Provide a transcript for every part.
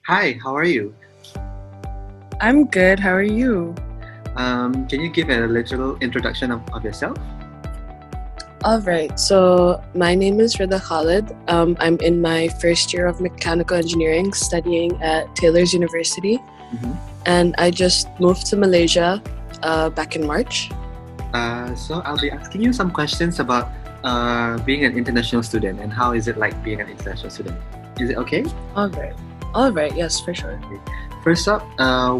Hi, how are you? I'm good. How are you? Can you give a little introduction of yourself? All right. So my name is Rida Khalid. I'm in my first year of mechanical engineering, studying at Taylor's University, Mhm. and I just moved to Malaysia back in March. So I'll be asking you some questions about being an international student and how is it like being an international student? Is it okay? All right. All right. Yes, for sure. First up,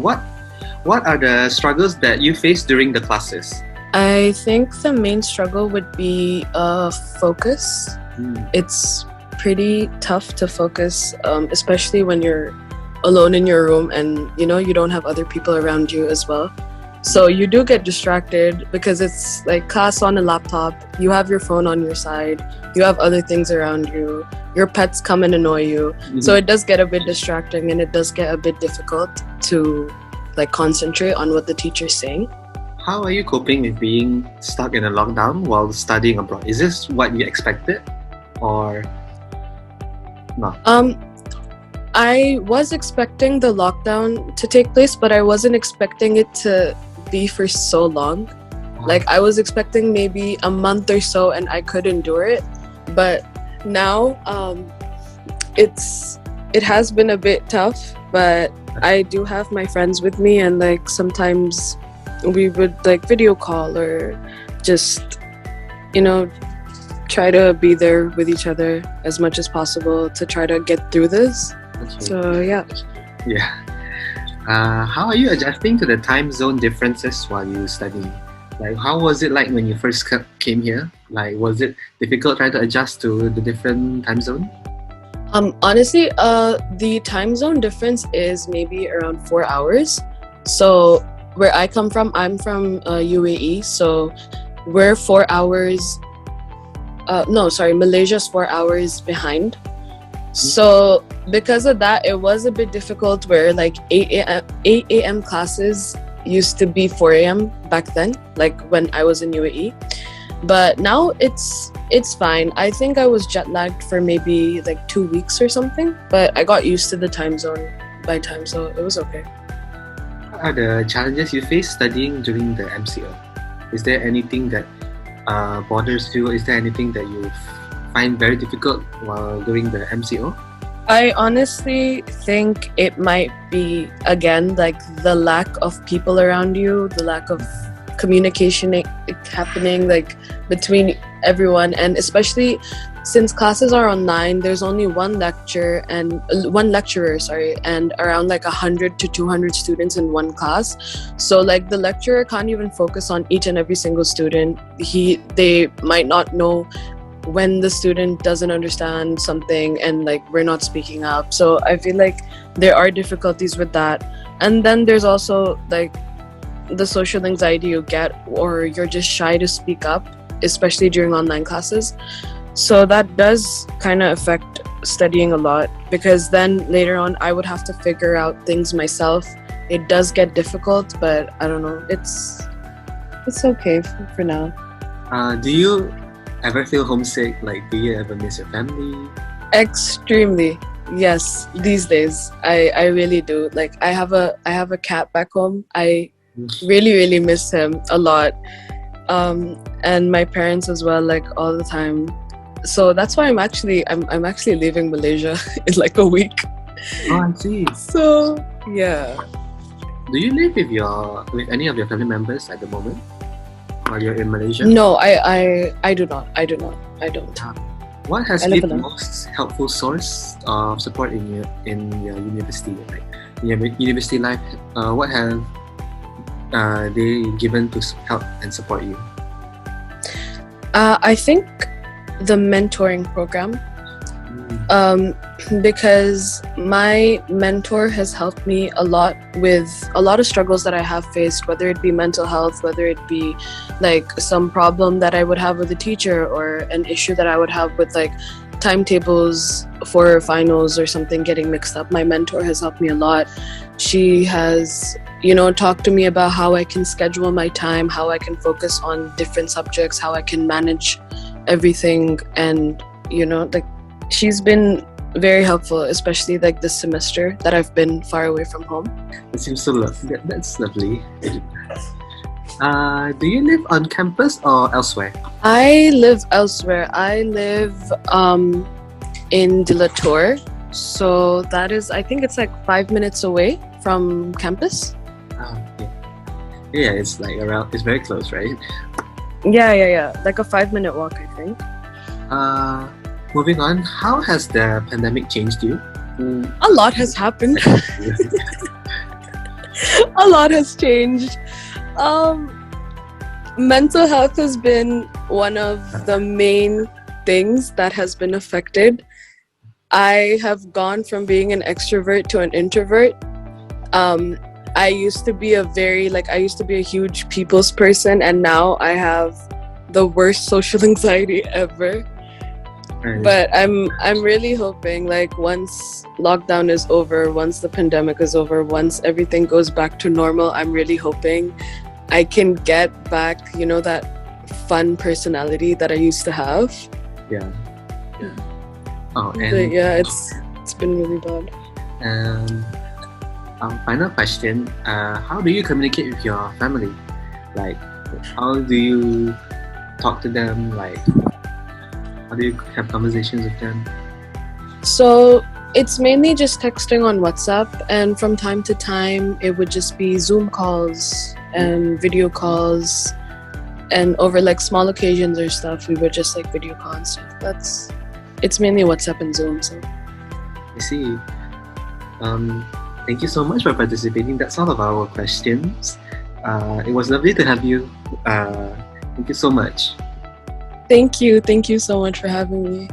what are the struggles that you face during the classes? I think the main struggle would be focus. Mm. It's pretty tough to focus, especially when you're alone in your room and you don't have other people around you as well. So you do get distracted because it's like class on a laptop, you have your phone on your side, you have other things around you, your pets come and annoy you. So it does get a bit distracting and it does get a bit difficult to like concentrate on what the teacher's saying. How are you coping with being stuck in a lockdown while studying abroad? Is this what you expected or not? I was expecting the lockdown to take place, but I wasn't expecting it to be for so long. Like I was expecting maybe a month or so and I could endure it. But now it has been a bit tough, but I do have my friends with me and like sometimes we would like video call or just you know try to be there with each other as much as possible to try to get through this. Okay. So yeah. Yeah. How are you adjusting to the time zone differences while you study? Like, how was it like when you first came here? Like, was it difficult trying to adjust to the different time zone? Honestly, the time zone difference is maybe around 4 hours. So where I come from, I'm from UAE. So we're 4 hours. No, sorry, Malaysia's 4 hours behind. So because of that, it was a bit difficult where like 8 a.m. classes used to be 4 a.m. back then, like when I was in UAE. But now it's fine. I think I was jet lagged for maybe like 2 weeks or something, but I got used to the time zone by time, so it was okay. What are the challenges you face studying during the MCO? Is there anything that bothers you? Is there anything that you find very difficult while doing the MCO? I honestly think it might be, again, like the lack of people around you, the lack of communication happening like between everyone, and especially since classes are online, there's only one lecture and one lecturer, sorry, and around like 100 to 200 students in one class. So like the lecturer can't even focus on each and every single student. They might not know when the student doesn't understand something and like we're not speaking up. So I feel like there are difficulties with that. And then there's also like the social anxiety you get, or you're just shy to speak up, especially during online classes. So that does kind of affect studying a lot, because then later on I would have to figure out things myself. It does get difficult, but I don't know, it's okay for now. Do you ever feel homesick? Like, do you ever miss your family? Extremely. Yes, these days I really do. Like I have a cat back home. I really miss him a lot. And my parents as well, like all the time. So that's why I'm actually leaving Malaysia in like a week. Oh, I see. So yeah. Do you live with any of your family members at the moment while you're in Malaysia? No, I do not. I don't. What has I been live the alone. most helpful source of support in your university, like in your university life? What have they given to help and support you? I think the mentoring program, because my mentor has helped me a lot with a lot of struggles that I have faced, whether it be mental health, whether it be like some problem that I would have with a teacher, or an issue that I would have with like timetables for finals or something getting mixed up. My mentor has helped me a lot. She has talked to me about how I can schedule my time, how I can focus on different subjects, how I can manage everything. And like she's been very helpful, especially like this semester that I've been far away from home. That seems so lovely. That's lovely. Do you live on campus or elsewhere? I live elsewhere. I live in De La Tour, so that is, I think it's like 5 minutes away from campus. Yeah. Yeah, it's like around. It's very close, right? Yeah. Like a 5 minute walk, I think. Moving on, how has the pandemic changed you? A lot has happened. A lot has changed. Mental health has been one of the main things that has been affected. I have gone from being an extrovert to an introvert. I used to be a huge people's person, and now I have the worst social anxiety ever. Right. But I'm really hoping, like, once lockdown is over, once the pandemic is over, once everything goes back to normal, I'm really hoping I can get back, that fun personality that I used to have. Yeah. Oh, But and yeah, it's been really bad. final question: how do you communicate with your family? Like, how do you talk to them? Like, how do you have conversations with them? So it's mainly just texting on WhatsApp, and from time to time it would just be Zoom calls and video calls, and over like small occasions or stuff we would just like video call and stuff. It's mainly WhatsApp and Zoom. So I see. Thank you so much for participating. That's all of our questions. It was lovely to have you. Thank you so much. thank you so much for having me.